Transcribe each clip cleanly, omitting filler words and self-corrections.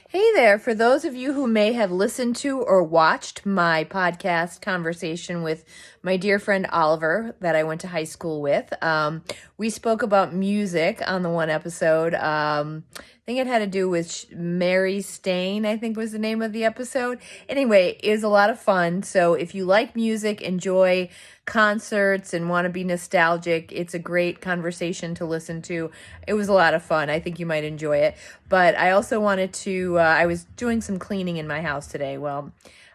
Hey there, for those of you who may have listened to or watched my podcast conversation with my dear friend Oliver that I went to high school with, we spoke about music on the one episode. I think it had to do with Mary Stain, I think was the name of the episode. Anyway, it was a lot of fun. So if you like music, enjoy concerts, and want to be nostalgic, it's a great conversation to listen to. It was a lot of fun. I think you might enjoy it. But I also wanted to, I was doing some cleaning in my house today. Well,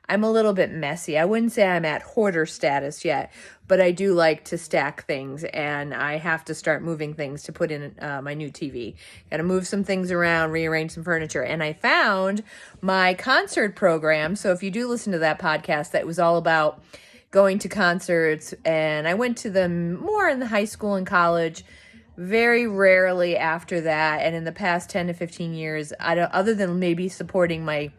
I'm a little bit messy. I wouldn't say I'm at hoarder status yet, but I do like to stack things, and I have to start moving things to put in my new TV. Got to move some things around, rearrange some furniture, and I found my concert program. So if you do listen to that podcast, that was all about going to concerts, and I went to them more in the high school and college, very rarely after that. And in the past 10 to 15 years, other than maybe supporting my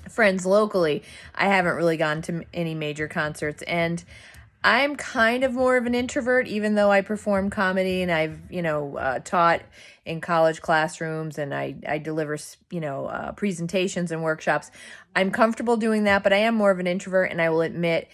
friends locally, I haven't really gone to any major concerts. And I'm kind of more of an introvert, even though I perform comedy and I've, taught in college classrooms, and I deliver, presentations and workshops. I'm comfortable doing that, but I am more of an introvert, and I will admit,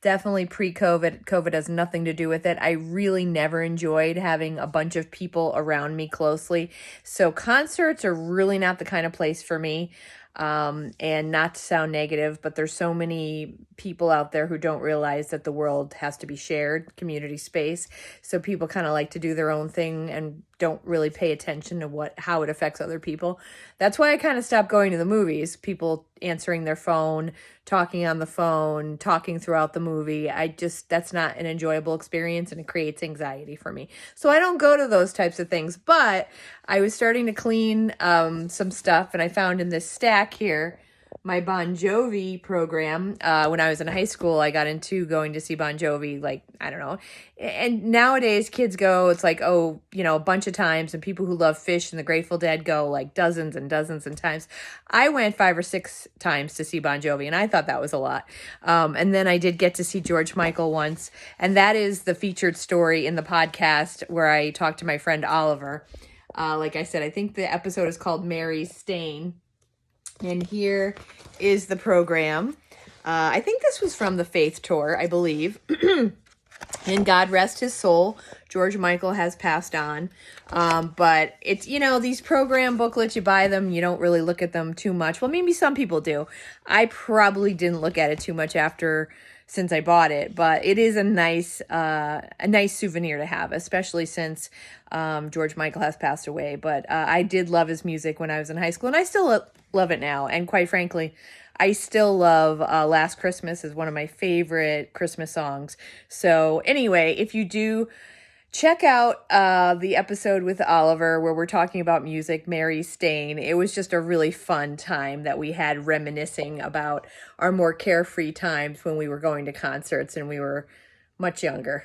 definitely COVID has nothing to do with it. I really never enjoyed having a bunch of people around me closely. So concerts are really not the kind of place for me. And not to sound negative, but there's so many people out there who don't realize that the world has to be shared, community space. So people kind of like to do their own thing and don't really pay attention to how it affects other people. That's why I kind of stopped going to the movies. People answering their phone, talking on the phone, talking throughout the movie. That's not an enjoyable experience, and it creates anxiety for me. So I don't go to those types of things, but I was starting to clean some stuff, and I found in this stack here my Bon Jovi program. When I was in high school, I got into going to see Bon Jovi, I don't know. And nowadays kids go, it's like, a bunch of times, and people who love Fish and the Grateful Dead go like dozens and dozens and times. I went 5 or 6 times to see Bon Jovi, and I thought that was a lot. And then I did get to see George Michael once, and that is the featured story in the podcast where I talked to my friend Oliver. Like I said, I think the episode is called Mary Stain. And here is the program. I think this was from the Faith Tour, I believe. And God rest his soul, George Michael has passed on. But it's, these program booklets, you buy them, you don't really look at them too much. Well, maybe some people do. I probably didn't look at it too much since I bought it, but it is a nice souvenir to have, especially since George Michael has passed away. But I did love his music when I was in high school, and I still love it now. And quite frankly, I still love Last Christmas is one of my favorite Christmas songs. So anyway, if you do check out the episode with Oliver where we're talking about music, Mary Stain, it was just a really fun time that we had reminiscing about our more carefree times when we were going to concerts and we were much younger.